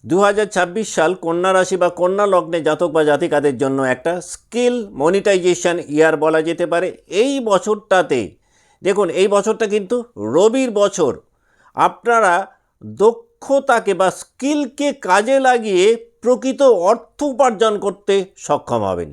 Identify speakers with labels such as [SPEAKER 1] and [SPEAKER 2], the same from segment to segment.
[SPEAKER 1] 2026 সাল কন্যা রাশি বা কন্যা লগ্নে জাতক বা জাতিকাদের জন্য একটা স্কিল মনিটাইজেশন ইয়ার বলা যেতে পারে। এই বছরটাতে দেখুন, এই বছরটা কিন্তু রবির বছর। আপনারা দক্ষতাকে বা স্কিলকে কাজে লাগিয়ে প্রকৃত অর্থ উপার্জন করতে সক্ষম হবেন।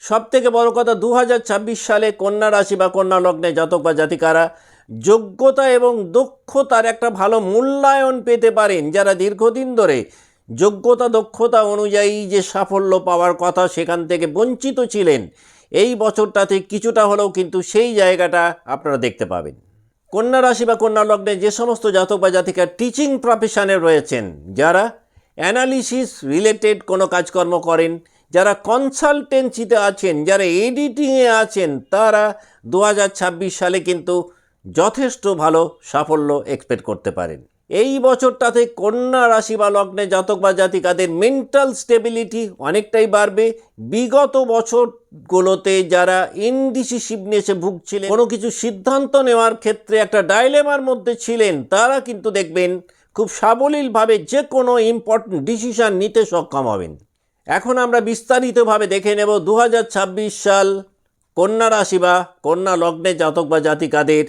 [SPEAKER 1] সবথেকে বড় কথা, 2026 সালে কন্যা রাশি বা কন্যা লগ্নে জাতক বা জাতিকারা যোগ্যতা এবং দক্ষতার একটা ভালো মূল্যায়ন পেতে পারেন। যারা দীর্ঘদিন ধরে যোগ্যতা দক্ষতা অনুযায়ী যে সাফল্য পাওয়ার কথা সেখান থেকে বঞ্চিত ছিলেন, এই বছরটাতে কিছুটা হলেও কিন্তু সেই জায়গাটা আপনারা দেখতে পাবেন। কন্যা রাশি বা কন্যা লগ্নে যে সমস্ত জাতক বা জাতিকা টিচিং প্রফেশনে রয়েছেন, যারা অ্যানালিসিস রিলেটেড কোনো কাজকর্ম করেন, যারা কনসালটেন্সিতে আছেন, যারা এডিটিংয়ে আছেন, তারা 2026 সালে কিন্তু যথেষ্ট ভালো সাফল্য এক্সপেক্ট করতে পারেন। এই বছরটাতে কন্যা রাশি বা লগ্নে জাতক বা জাতিকাদের মেন্টাল স্টেবিলিটি অনেকটাই বাড়বে। বিগত বছরগুলোতে যারা ইনডিসিসিভনেসে ভুগছিলেন, কোনো কিছু সিদ্ধান্ত নেওয়ার ক্ষেত্রে একটা ডাইলেমার মধ্যে ছিলেন, তারা কিন্তু দেখবেন খুব সাবলীলভাবে যে কোনো ইম্পর্টেন্ট ডিসিশন নিতে সক্ষম হবেন। এখন আমরা বিস্তারিতভাবে দেখে নেব 2026 সাল কন্যা রাশি বা কন্যা লগ্নে জাতক বা জাতিকাদের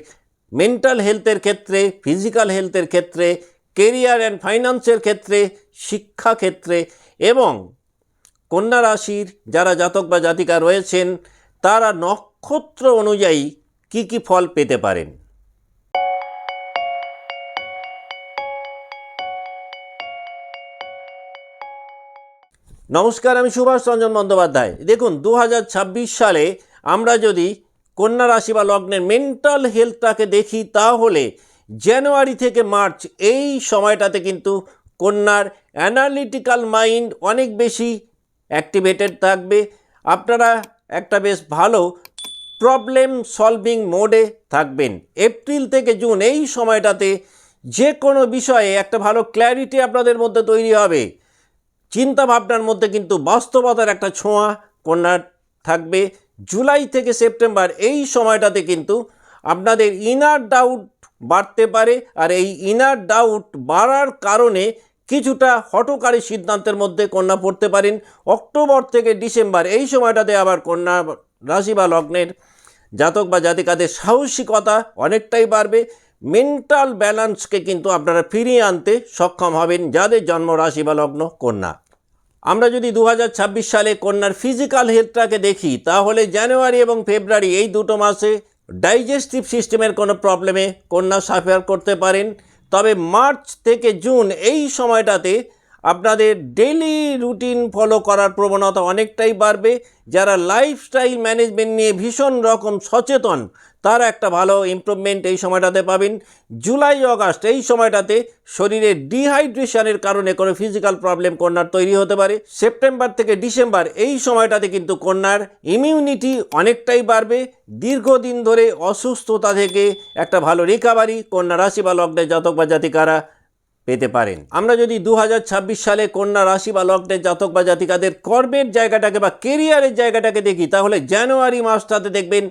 [SPEAKER 1] মেন্টাল হেলথের ক্ষেত্রে, ফিজিক্যাল হেলথের ক্ষেত্রে, কেরিয়ার অ্যান্ড ফাইন্যান্সের ক্ষেত্রে, শিক্ষা ক্ষেত্রে, এবং কন্যা রাশির যারা জাতক বা জাতিকা রয়েছেন তারা নক্ষত্র অনুযায়ী কি কি ফল পেতে পারেন। নমস্কার, আমি সুভাষ রঞ্জন বন্দ্যোপাধ্যায়। দেখুন, 2026 সালে আমরা যদি কন্যা রাশি বা লগ্নের মেন্টাল হেলথটাকে দেখি, তাহলে জানুয়ারি থেকে মার্চ এই সময়টাতে কিন্তু কন্যার অ্যানালিটিক্যাল মাইন্ড অনেক বেশি অ্যাক্টিভেটেড থাকবে। আপনারা একটা বেশ ভালো প্রবলেম সলভিং মোডে থাকবেন। এপ্রিল থেকে জুন এই সময়টাতে যে কোনো বিষয়ে একটা ভালো ক্ল্যারিটি আপনাদের মধ্যে তৈরি হবে। চিন্তা ভাবনার মধ্যে কিন্তু বাস্তবতার একটা ছোঁয়া কন্যার থাকবে। জুলাই থেকে সেপ্টেম্বর এই সময়টাতে কিন্তু আপনাদের ইনার ডাউট বাড়তে পারে, আর এই ইনার ডাউট বাড়ার কারণে কিছুটা হঠকারী সিদ্ধান্তের মধ্যে কন্যা পড়তে পারেন। অক্টোবর থেকে ডিসেম্বর এই সময়টাতে আবার কন্যা রাশি বা লগ্নের জাতক বা জাতিকাদের সাহসিকতা অনেকটাই বাড়বে। মেন্টাল ব্যালেন্সকে কিন্তু আপনারা ফিরিয়ে আনতে সক্ষম হবেন যাদের জন্ম রাশি বা লগ্ন কন্যা। আমরা যদি 2026 সালে কন্যার ফিজিক্যাল হেলথটাকে দেখি, তাহলে জানুয়ারি এবং ফেব্রুয়ারি এই দুটো মাসে ডাইজেস্টিভ সিস্টেমের কোনো প্রবলেমে কন্যা সাফার করতে পারেন। তবে মার্চ থেকে জুন এই সময়টাতে আপনাদের ডেইলি রুটিন ফলো করার প্রবণতা অনেকটাই বাড়বে। যারা লাইফস্টাইল ম্যানেজমেন্ট নিয়ে ভীষণ রকম সচেতন, তারা একটা ভালো ইমপ্রুভমেন্ট এই সময়টাতে পাবেন। জুলাই আগস্ট এই সময়টাতে শরীরে ডিহাইড্রেশনের কারণে কোনো ফিজিক্যাল প্রবলেম কন্যার তৈরি হতে পারে। সেপ্টেম্বর থেকে ডিসেম্বর এই সময়টাতে কিন্তু কন্যার ইমিউনিটি অনেকটাই বাড়বে। দীর্ঘদিন ধরে অসুস্থতা থেকে একটা ভালো রিকভারি কন্যা রাশি বা লগ্নে জাতক বা জাতিকারা পেতে পারেন। আমরা যদি 2026 সালে কন্যা রাশি বা লগ্নের জাতক বা জাতিকাদের কর্মের জায়গাটাকে বা কেরিয়ারের জায়গাটাকে দেখি, তাহলে জানুয়ারি মাসটাতে দেখবেন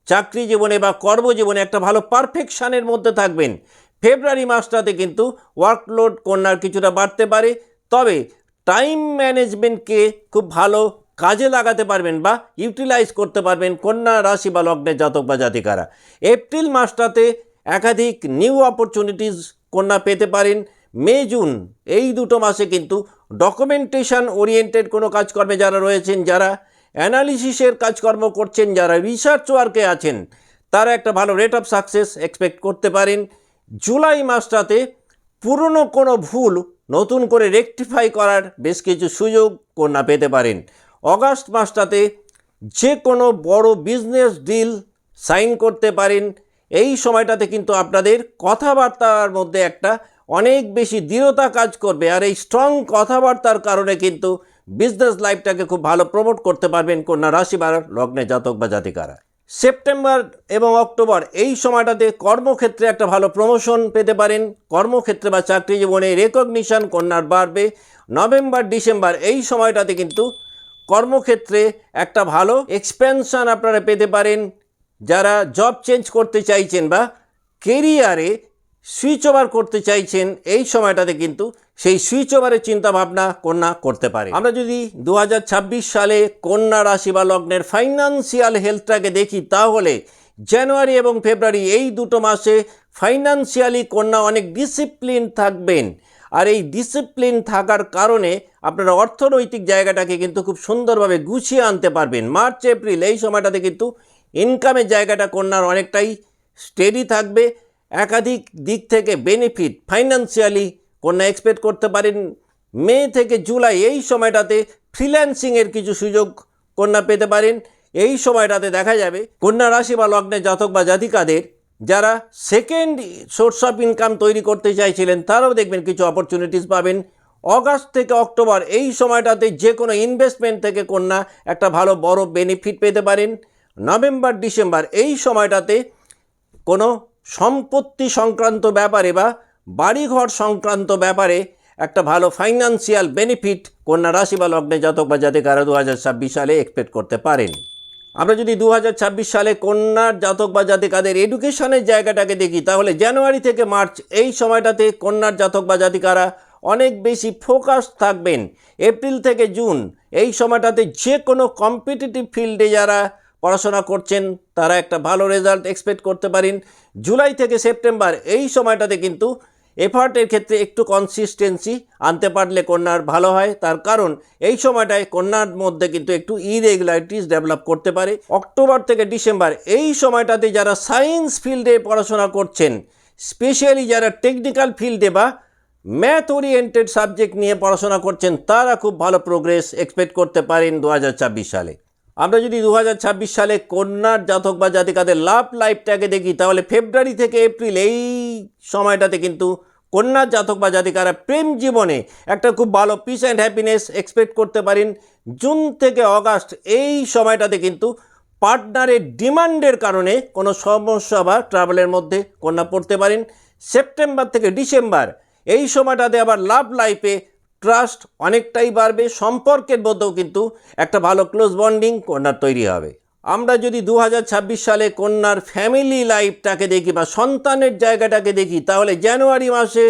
[SPEAKER 1] চাকরি জীবনে বা কর্মজীবনে একটা ভালো পারফেকশানের মধ্যে থাকবেন। ফেব্রুয়ারি মাসটাতে কিন্তু ওয়ার্কলোড কন্যার কিছুটা বাড়তে পারে, তবে টাইম ম্যানেজমেন্টকে খুব ভালো কাজে লাগাতে পারবেন বা ইউটিলাইজ করতে পারবেন কন্যা রাশি বা লগ্নের জাতক বা জাতিকারা। এপ্রিল মাসটাতে একাধিক নিউ অপরচুনিটিস কন্যা পেতে পারেন। মে জুন এই দুটো মাসে কিন্তু ডকুমেন্টেশন ওরিয়েন্টেড কোনো কাজকর্মে যারা রয়েছেন, যারা অ্যানালিসিসের কাজকর্ম করছেন, যারা রিসার্চ ওয়ার্কে আছেন, তারা একটা ভালো রেট অফ সাকসেস এক্সপেক্ট করতে পারেন। জুলাই মাসটাতে পুরনো কোনো ভুল নতুন করে রেকটিফাই করার বেশ কিছু সুযোগ কন্যা পেতে পারেন। অগাস্ট মাসটাতে যে কোনো বড় বিজনেস ডিল সাইন করতে পারেন। এই সময়টাতে কিন্তু আপনাদের কথাবার্তার মধ্যে একটা অনেক বেশি দৃঢ়তা কাজ করবে, আর এই স্ট্রং কথাবার্তার কারণে কিন্তু বিজনেস লাইফটাকে খুব ভালো প্রমোট করতে পারবেন কন্যা রাশি বা লগ্নে জাতক বা জাতিকারা। সেপ্টেম্বর এবং অক্টোবর এই সময়টাতে কর্মক্ষেত্রে একটা ভালো প্রমোশন পেতে পারেন। কর্মক্ষেত্রে বা চাকরি জীবনে রেকগনিশন কন্যার বাড়বে। নভেম্বর ডিসেম্বর এই সময়টাতে কিন্তু কর্মক্ষেত্রে একটা ভালো এক্সপেনশন আপনারা পেতে পারেন। যারা জব চেঞ্জ করতে চাইছেন বা কেরিয়ারে সুইচ ওভার করতে চাইছেন, এই সময়টাতে কিন্তু সেই সুইচ ওভারের চিন্তাভাবনা কন্যা করতে পারে। আমরা যদি 2026 সালে কন্যা রাশি বা লগ্নের ফাইন্যান্সিয়াল হেলথটাকে দেখি, তাহলে জানুয়ারি এবং ফেব্রুয়ারি এই দুটো মাসে ফাইন্যান্সিয়ালি কন্যা অনেক ডিসিপ্লিন থাকবেন। আর এই ডিসিপ্লিন থাকার কারণে আপনারা অর্থনৈতিক জায়গাটাকে কিন্তু খুব সুন্দরভাবে গুছিয়ে আনতে পারবেন। মার্চ এপ্রিল এই সময়টাতে কিন্তু ইনকামের জায়গাটা কন্যার অনেকটাই স্টেডি থাকবে। একাধিক দিক থেকে বেনিফিট ফাইন্যান্সিয়ালি কন্যা এক্সপেক্ট করতে পারেন। মে থেকে জুলাই এই সময়টাতে ফ্রিল্যান্সিংয়ের কিছু সুযোগ কন্যা পেতে পারেন। এই সময়টাতে দেখা যাবে কন্যা রাশি বা লগ্নে জাতক বা জাতিকাদের যারা সেকেন্ড সোর্স অফ ইনকাম তৈরি করতে চাইছিলেন, তারাও দেখবেন কিছু অপরচুনিটিস পাবেন। অগাস্ট থেকে অক্টোবর এই সময়টাতে যে কোনো ইনভেস্টমেন্ট থেকে কন্যা একটা ভালো বড় বেনিফিট পেতে পারেন। নভেম্বর ডিসেম্বর এই সময়টাতে কোনো সম্পত্তি সংক্রান্ত ব্যাপারে বা বাড়িঘর সংক্রান্ত ব্যাপারে একটা ভালো ফাইন্যান্সিয়াল বেনিফিট কন্যা রাশি বা লগ্নে জাতক বা জাতিকারা 2026 সালে এক্সপেক্ট করতে পারেন। আমরা যদি 2026 সালে কন্যার জাতক বা জাতিকাদের এডুকেশনের জায়গাটাকে দেখি, তাহলে জানুয়ারি থেকে মার্চ এই সময়টাতে কন্যার জাতক বা জাতিকারা অনেক বেশি ফোকাস থাকবেন। এপ্রিল থেকে জুন এই সময়টাতে যে কোনো কম্পিটিটিভ ফিল্ডে যারা পড়াশোনা করছেন তারা একটা ভালো রেজাল্ট এক্সপেক্ট করতে পারেন। জুলাই থেকে সেপ্টেম্বর এই সময়টাতে কিন্তু এফার্টের ক্ষেত্রে একটু কনসিস্টেন্সি আনতে পারলে কন্যার ভালো হয়। তার কারণ এই সময়টায় কন্যার মধ্যে কিন্তু একটু ইরেগুলারিটিস ডেভেলপ করতে পারে। অক্টোবর থেকে ডিসেম্বর এই সময়টাতে যারা সায়েন্স ফিল্ডে পড়াশোনা করছেন, স্পেশালি যারা টেকনিক্যাল ফিল্ডে বা ম্যাথ ওরিয়েন্টেড সাবজেক্ট নিয়ে পড়াশোনা করছেন, তারা খুব ভালো প্রোগ্রেস এক্সপেক্ট করতে পারেন 2026 সালে। আমরা যদি 2026 সালে কন্যার জাতক বা জাতিকাদের লাভ লাইফটাকে দেখি, তাহলে ফেব্রুয়ারি থেকে এপ্রিল এই সময়টাতে কিন্তু কন্যার জাতক বা জাতিকারা প্রেম জীবনে একটা খুব ভালো পিস অ্যান্ড হ্যাপিনেস এক্সপেক্ট করতে পারেন। জুন থেকে অগাস্ট এই সময়টাতে কিন্তু পার্টনারের ডিমান্ডের কারণে কোনো সমস্যা বা ট্রাভেলের মধ্যে কন্যা পড়তে পারেন। সেপ্টেম্বর থেকে ডিসেম্বর এই সময়টাতে আবার লাভ লাইফে ট্রাস্ট অনেকটাই বাড়বে, সম্পর্কের মধ্যেও কিন্তু একটা ভালো ক্লোজ বন্ডিং কন্যার তৈরি হবে। আমরা যদি 2026 সালে কন্যার ফ্যামিলি লাইফটাকে দেখি বা সন্তানের জায়গাটাকে দেখি, তাহলে জানুয়ারি মাসে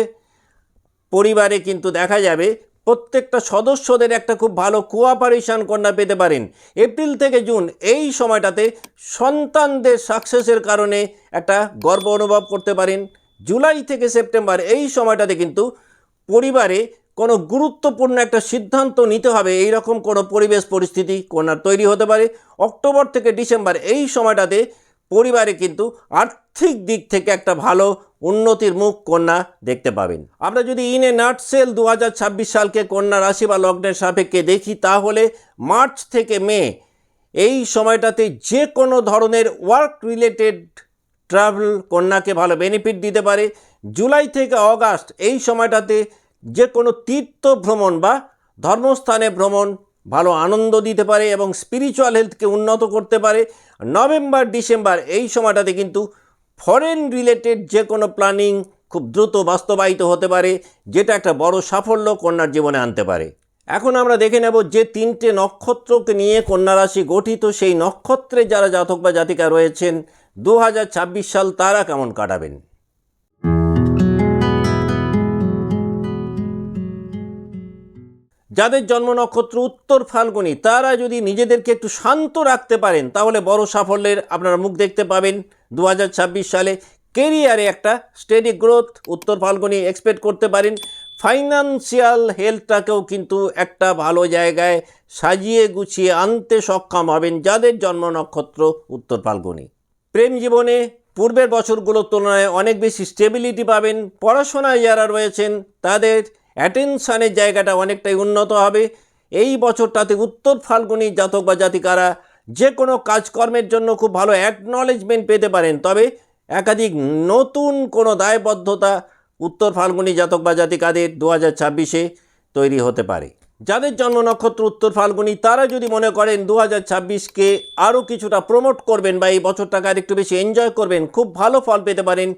[SPEAKER 1] পরিবারে কিন্তু দেখা যাবে প্রত্যেকটা সদস্যদের একটা খুব ভালো কোঅপারেশন কন্যা পেতে পারেন। এপ্রিল থেকে জুন এই সময়টাতে সন্তানদের সাকসেসের কারণে একটা গর্ব অনুভব করতে পারেন। জুলাই থেকে সেপ্টেম্বর এই সময়টাতে কিন্তু পরিবারে কোনো গুরুত্বপূর্ণ একটা সিদ্ধান্ত নিতে হবে, এই রকম কোনো পরিবেশ পরিস্থিতি কন্যার তৈরি হতে পারে। অক্টোবর থেকে ডিসেম্বর এই সময়টাতে পরিবারে কিন্তু আর্থিক দিক থেকে একটা ভালো উন্নতির মুখ কন্যা দেখতে পাবেন। আমরা যদি ইন এ নাটসেল 2026 সালকে কন্যা রাশি বা লগ্নের সাপেক্ষে দেখি, তাহলে মার্চ থেকে মে এই সময়টাতে যে কোনো ধরনের ওয়ার্ক রিলেটেড ট্রাভেল কন্যাকে ভালো বেনিফিট দিতে পারে। জুলাই থেকে অগাস্ট এই সময়টাতে যে কোনো তীর্থ ভ্রমণ বা ধর্মস্থানে ভ্রমণ ভালো আনন্দ দিতে পারে এবং স্পিরিচুয়াল হেলথকে উন্নত করতে পারে। নভেম্বর ডিসেম্বর এই সময়টাতে কিন্তু ফরেন রিলেটেড যে কোনো প্ল্যানিং খুব দ্রুত বাস্তবায়িত হতে পারে, যেটা একটা বড় সাফল্য কন্যার জীবনে আনতে পারে। এখন আমরা দেখে নেব যে তিনটে নক্ষত্রকে নিয়ে কন্যা রাশি গঠিত, সেই নক্ষত্রে যারা জাতক বা জাতিকা রয়েছেন 2026 সাল তারা কেমন কাটাবেন। যাদের জন্ম নক্ষত্র উত্তর ফাল্গুনী, তারা যদি নিজেদেরকে একটু শান্ত রাখতে পারেন, তাহলে বড় সাফল্যের আপনারা মুখ দেখতে পাবেন 2026 সালে। কেরিয়ারে একটা স্টেডি গ্রোথ উত্তর ফাল্গুনী এক্সপেক্ট করতে পারেন। ফাইন্যান্সিয়াল হেলথটাকেও কিন্তু একটা ভালো জায়গায় সাজিয়ে গুছিয়ে আনতে সক্ষম হবেন যাদের জন্ম নক্ষত্র উত্তর ফাল্গুনী। প্রেম জীবনে পূর্বের বছরগুলোর তুলনায় অনেক বেশি স্টেবিলিটি পাবেন। পড়াশোনায় যারা রয়েছেন তাদের অ্যাটেনশানের জায়গাটা অনেকটাই উন্নত হবে। এই বছরটাতে উত্তর ফাল্গুনী জাতক বা জাতিকারা যে কোনো কাজকর্মের জন্য খুব ভালো অ্যাকনলেজমেন্ট পেতে পারেন, তবে একাধিক নতুন কোনো দায়বদ্ধতা উত্তর ফাল্গুনী জাতক বা জাতিকাদের 2026-এ তৈরি হতে পারে। যাদের জন্ম নক্ষত্র উত্তর ফাল্গুনী, তারা যদি মনে করেন 2026-কে আরও কিছুটা প্রমোট করবেন বা এই বছরটাকে আর একটু বেশি এনজয় করবেন, খুব ভালো ফল পেতে পারেন।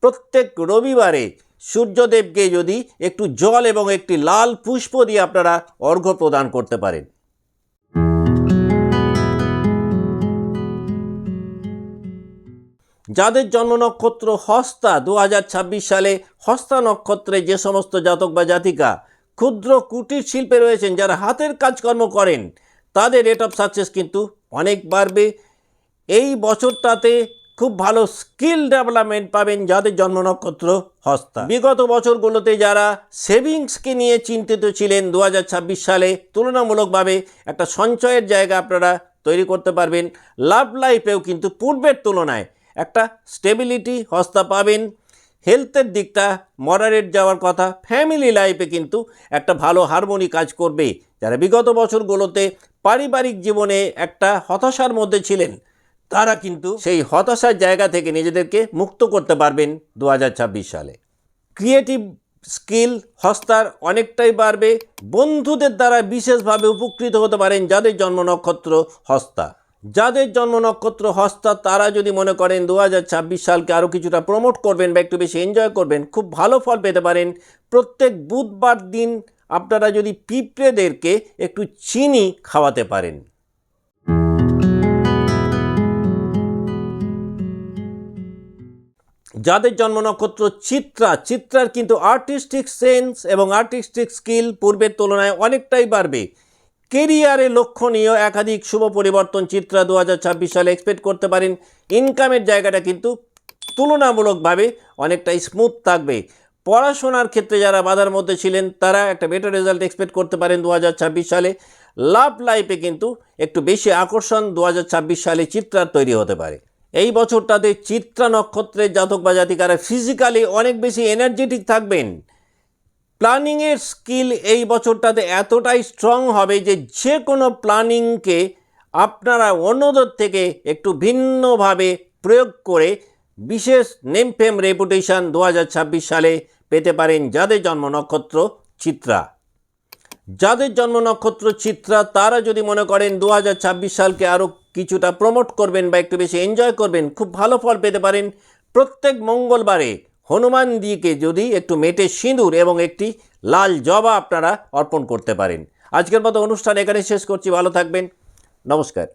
[SPEAKER 1] প্রত্যেক রবিবারে সূর্যদেবকে যদি একটু জল এবং একটি লাল পুষ্প দিয়ে আপনারা অর্ঘ্য প্রদান করতে পারেন। যাদের জন্ম নক্ষত্র হস্তা 2026 সালে হস্তা নক্ষত্রে যে সমস্ত জাতক বা জাতিকা ক্ষুদ্র কুটির শিল্পে রয়েছেন, যারা হাতের কাজকর্ম করেন, তাদের রেট অফ সাকসেস কিন্তু অনেক বাড়বে। এই বছরটাতে খুব ভালো স্কিল ডেভেলপমেন্ট পাবেন যাদের জন্ম নক্ষত্র হস্তা। বিগত বছরগুলোতে যারা সেভিংসকে নিয়ে চিন্তিত ছিলেন, 2026 সালে তুলনামূলকভাবে একটা সঞ্চয়ের জায়গা আপনারা তৈরি করতে পারবেন। লাভ লাইফেও কিন্তু পূর্বের তুলনায় একটা স্টেবিলিটি হস্তা পাবেন। হেলথের দিকটা মডারেট যাওয়ার কথা। ফ্যামিলি লাইফে কিন্তু একটা ভালো হারমোনি কাজ করবে। যারা বিগত বছরগুলোতে পারিবারিক জীবনে একটা হতাশার মধ্যে ছিলেন, তারা কিন্তু সেই হতাশার জায়গা থেকে নিজেদেরকে মুক্ত করতে পারবেন 2026 সালে। ক্রিয়েটিভ স্কিল হস্তার অনেকটাই বাড়বে। বন্ধুদের দ্বারা বিশেষভাবে উপকৃত হতে পারেন যাদের জন্ম নক্ষত্র হস্তা। যাদের জন্ম নক্ষত্র হস্তা তারা যদি মনে করেন 2026 সালকে আরও কিছুটা প্রমোট করবেন বা একটু বেশি এনজয় করবেন, খুব ভালো ফল পেতে পারেন। প্রত্যেক বুধবার দিন আপনারা যদি পিঁপড়েদেরকে একটু চিনি খাওয়াতে পারেন। যাদের জন্ম নক্ষত্র চিত্রার কিন্তু আর্টিস্টিক সেন্স এবং আর্টিস্টিক স্কিল পূর্বের তুলনায় অনেকটাই বাড়বে। কেরিয়ারে লক্ষণীয় একাধিক শুভ পরিবর্তন চিত্রা 2026 সালে এক্সপেক্ট করতে পারেন। ইনকামের জায়গাটা কিন্তু তুলনামূলকভাবে অনেকটাই স্মুথ থাকবে। পড়াশোনার ক্ষেত্রে যারা বাধার মধ্যে ছিলেন, তারা একটা বেটার রেজাল্ট এক্সপেক্ট করতে পারেন 2026 সালে। লাভ লাইফে কিন্তু একটু বেশি আকর্ষণ 2026 সালে চিত্রার তৈরি হতে পারে। এই বছরটাতে চিত্রা নক্ষত্রের জাতক বা জাতিকারা ফিজিক্যালি অনেক বেশি এনার্জেটিক থাকবেন। প্ল্যানিংয়ের স্কিল এই বছরটাতে এতটাই স্ট্রং হবে যে যে কোনো প্ল্যানিংকে আপনারা অন্যদের থেকে একটু ভিন্নভাবে প্রয়োগ করে বিশেষ নেম ফেম রেপুটেশন 2026 সালে পেতে পারেন যাদের জন্ম নক্ষত্র চিত্রা। যাদের জন্ম নক্ষত্র চিত্রা তারা যদি মনে করেন 2026 সালকে আরও কিছুটা প্রমোট করবেন বা একটু বেশি এনজয় করবেন, খুব ভালো ফল পেতে পারেন। প্রত্যেক মঙ্গলবারে হনুমান দিকে যদি একটু মেটে সিঁদুর এবং একটি লাল জবা আপনারা অর্পণ করতে পারেন। আজকের মতো অনুষ্ঠান এখানে শেষ করছি। ভালো থাকবেন। নমস্কার।